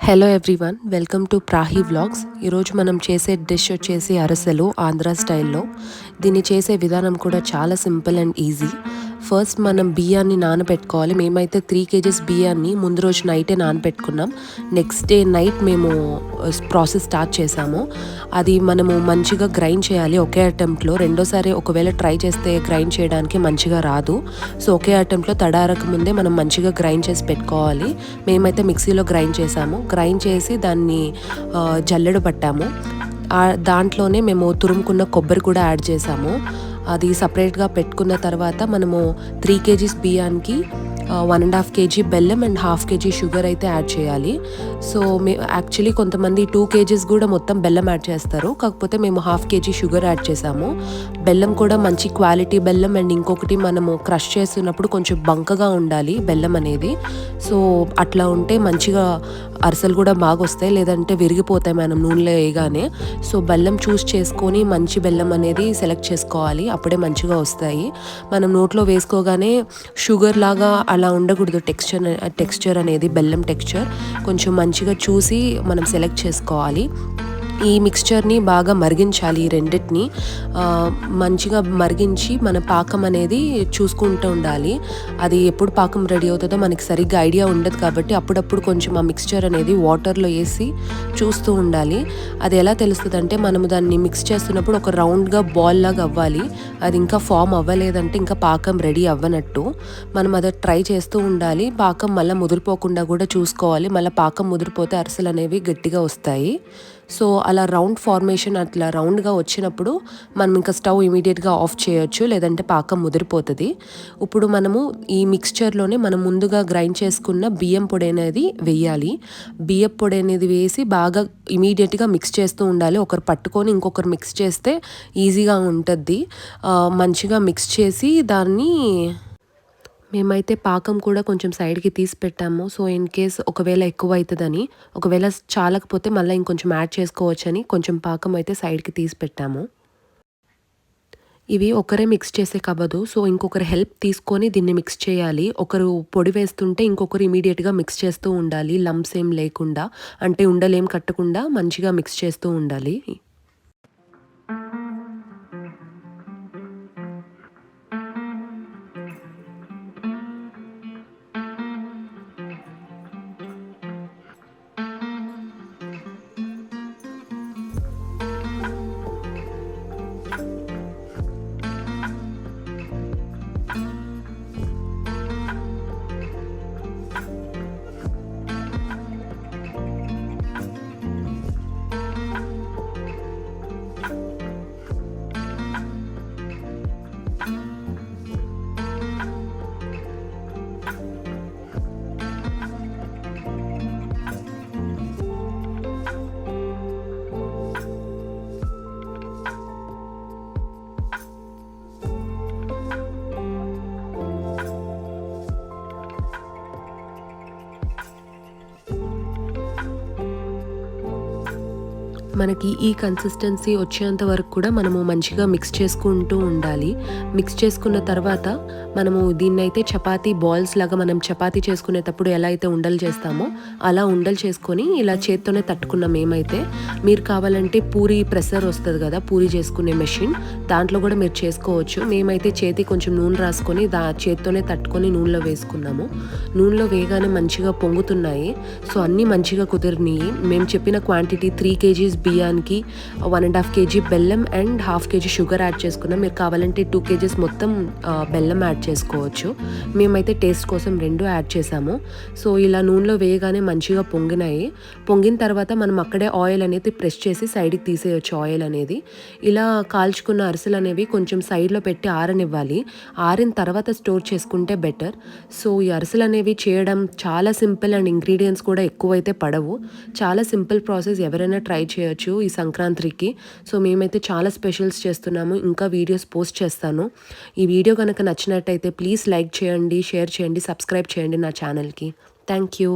Hello everyone, welcome to Prahi vlogs. ఈరోజు మనం చేసే డిష్ వచ్చేసి అరసెలు ఆంధ్ర స్టైల్లో. దీన్ని చేసే విధానం కూడా చాలా సింపుల్ అండ్ ఈజీ. ఫస్ట్ మనం బియ్యాన్ని నానబెట్టుకోవాలి. మేమైతే 3 kgs బియ్యాన్ని ముందు రోజు నైటే నానబెట్టుకున్నాం. నెక్స్ట్ డే నైట్ మేము ప్రాసెస్ స్టార్ట్ చేసాము. అది మనము మంచిగా గ్రైండ్ చేయాలి ఒకే అటెంప్ట్లో. రెండోసారి ఒకవేళ ట్రై చేస్తే గ్రైండ్ చేయడానికి మంచిగా రాదు. సో ఒకే అటెంప్ట్లో తడారక ముందే మనం మంచిగా గ్రైండ్ చేసి పెట్టుకోవాలి. మేమైతే మిక్సీలో గ్రైండ్ చేసాము. గ్రైండ్ చేసి దాన్ని జల్లెడ పట్టాము. దాంట్లోనే మేము తురుముకున్న కొబ్బరి కూడా యాడ్ చేసాము. అది సపరేట్గా పెట్టుకున్న తర్వాత మనము 3 kgs బియ్యానికి 1.5 kg బెల్లం అండ్ 1/2 kg షుగర్ అయితే యాడ్ చేయాలి. సో యాక్చువల్లీ కొంతమంది 2 kgs కూడా మొత్తం బెల్లం యాడ్ చేస్తారు. కాకపోతే మేము 1/2 kg షుగర్ యాడ్ చేసాము. బెల్లం కూడా మంచి క్వాలిటీ బెల్లం. అండ్ ఇంకొకటి మనము క్రష్ చేస్తున్నప్పుడు కొంచెం బంకగా ఉండాలి బెల్లం అనేది. సో అట్లా ఉంటే మంచిగా అరిసెలు కూడా బాగా వస్తాయి, లేదంటే విరిగిపోతాయి మనం నూనెలో వేయగానే. సో బెల్లం చూస్ చేసుకొని మంచి బెల్లం అనేది సెలెక్ట్ చేసుకోవాలి, అప్పుడే మంచిగా వస్తాయి. మనం నోట్లో వేసుకోగానే షుగర్ లాగా అలా ఉండకూడదు. టెక్స్చర్ అనేది బెల్లం టెక్స్చర్ కొంచెం మంచిగా చూసి మనం సెలెక్ట్ చేసుకోవాలి. ఈ మిక్స్చర్ని బాగా మరిగించాలి. ఈ రెండింటిని మంచిగా మరిగించి మన పాకం అనేది చూసుకుంటూ ఉండాలి. అది ఎప్పుడు పాకం రెడీ అవుతుందో మనకి సరిగ్గా ఐడియా ఉండదు, కాబట్టి అప్పుడప్పుడు కొంచెం ఆ మిక్స్చర్ అనేది వాటర్లో వేసి చూస్తూ ఉండాలి. అది ఎలా తెలుస్తుంది అంటే మనము దాన్ని మిక్స్ చేస్తున్నప్పుడు ఒక రౌండ్గా బాల్ లాగా అవ్వాలి. అది ఇంకా ఫామ్ అవ్వలేదంటే ఇంకా పాకం రెడీ అవ్వనట్టు. మనం అది ట్రై చేస్తూ ఉండాలి. పాకం మళ్ళీ ముదిరిపోకుండా కూడా చూసుకోవాలి. మళ్ళీ పాకం ముదిరిపోతే అరిసెలు అనేవి గట్టిగా వస్తాయి. సో అలా రౌండ్ ఫార్మేషన్ అట్లా రౌండ్గా వచ్చినప్పుడు మనం ఇంకా స్టవ్ ఇమీడియట్గా ఆఫ్ చేయొచ్చు, లేదంటే పాకం ముదిరిపోతుంది. ఇప్పుడు మనము ఈ మిక్స్చర్లోనే మనం ముందుగా గ్రైండ్ చేసుకున్న బియ్యం పొడి అనేది వేయాలి. బియ్యం పొడి అనేది వేసి బాగా ఇమీడియట్గా మిక్స్ చేస్తూ ఉండాలి. ఒకరు పట్టుకొని ఇంకొకరు మిక్స్ చేస్తే ఈజీగా ఉంటుంది. మంచిగా మిక్స్ చేసి దాన్ని మేమైతే పాకం కూడా కొంచెం సైడ్కి తీసి పెట్టాము. సో ఇన్ కేస్ ఒకవేళ ఎక్కువ అవుతుందని, ఒకవేళ చాలకపోతే మళ్ళీ ఇంకొంచెం యాడ్ చేసుకోవచ్చని కొంచెం పాకం అయితే సైడ్కి తీసి పెట్టాము. ఇవి ఒకరే మిక్స్ చేసే కవ్వదు. సో ఇంకొకరు హెల్ప్ తీసుకొని దీన్ని మిక్స్ చేయాలి. ఒకరు పొడి వేస్తుంటే ఇంకొకరు ఇమీడియట్గా మిక్స్ చేస్తూ ఉండాలి, లంప్స్ ఏం లేకుండా. అంటే ఉండలేం కట్టకుండా మంచిగా మిక్స్ చేస్తూ ఉండాలి. మనకి ఈ కన్సిస్టెన్సీ వచ్చేంత వరకు కూడా మనము మంచిగా మిక్స్ చేసుకుంటూ ఉండాలి. మిక్స్ చేసుకున్న తర్వాత మనము దీన్నైతే చపాతీ బాల్స్ లాగా మనం చపాతీ చేసుకునేటప్పుడు ఎలా అయితే ఉండలు చేస్తామో అలా ఉండలు చేసుకొని ఇలా చేత్తోనే తట్టుకున్నాం మేమైతే. మీరు కావాలంటే పూరి ప్రెషర్ వస్తుంది కదా, పూరి చేసుకునే మెషిన్, దాంట్లో కూడా మీరు చేసుకోవచ్చు. మేమైతే చేతి కొంచెం నూనె రాసుకొని చేత్తోనే తట్టుకొని నూనెలో వేసుకున్నాము. నూనెలో వేయగానే మంచిగా పొంగుతున్నాయి. సో అన్నీ మంచిగా కుదిరినాయి. మేము చెప్పిన క్వాంటిటీ 3 kgs బియ్యానికి 1.5 kg బెల్లం అండ్ 1/2 kg షుగర్ యాడ్ చేసుకున్నాం. మీరు కావాలంటే 2 kgs మొత్తం బెల్లం యాడ్ చేసుకోవచ్చు. మేమైతే టేస్ట్ కోసం 2 యాడ్ చేసాము. సో ఇలా నూనెలో వేయగానే మంచిగా పొంగినాయి. పొంగిన తర్వాత మనం అక్కడే ఆయిల్ అనేది ప్రెస్ చేసి సైడ్కి తీసేయచ్చు. ఆయిల్ అనేది ఇలా కాల్చుకున్న అరిసెలు అనేవి కొంచెం సైడ్లో పెట్టి ఆరనివ్వాలి. ఆరిన తర్వాత స్టోర్ చేసుకుంటే బెటర్. సో ఈ అరిసెలు అనేవి చేయడం చాలా సింపుల్ అండ్ ఇంగ్రీడియంట్స్ కూడా ఎక్కువైతే పడవు. చాలా సింపుల్ ప్రాసెస్, ఎవరైనా ట్రై చేయొచ్చు ఈ సంక్రాంతికి. సో మేమైతే చాలా స్పెషల్స్ చేస్తున్నాము. ఇంకా వీడియోస్ పోస్ట్ చేస్తాను. ఈ వీడియో కనుక నచ్చినట్టయితే ప్లీజ్ లైక్ చేయండి, షేర్ చేయండి, సబ్స్క్రైబ్ చేయండి నా ఛానల్కి. Thank you.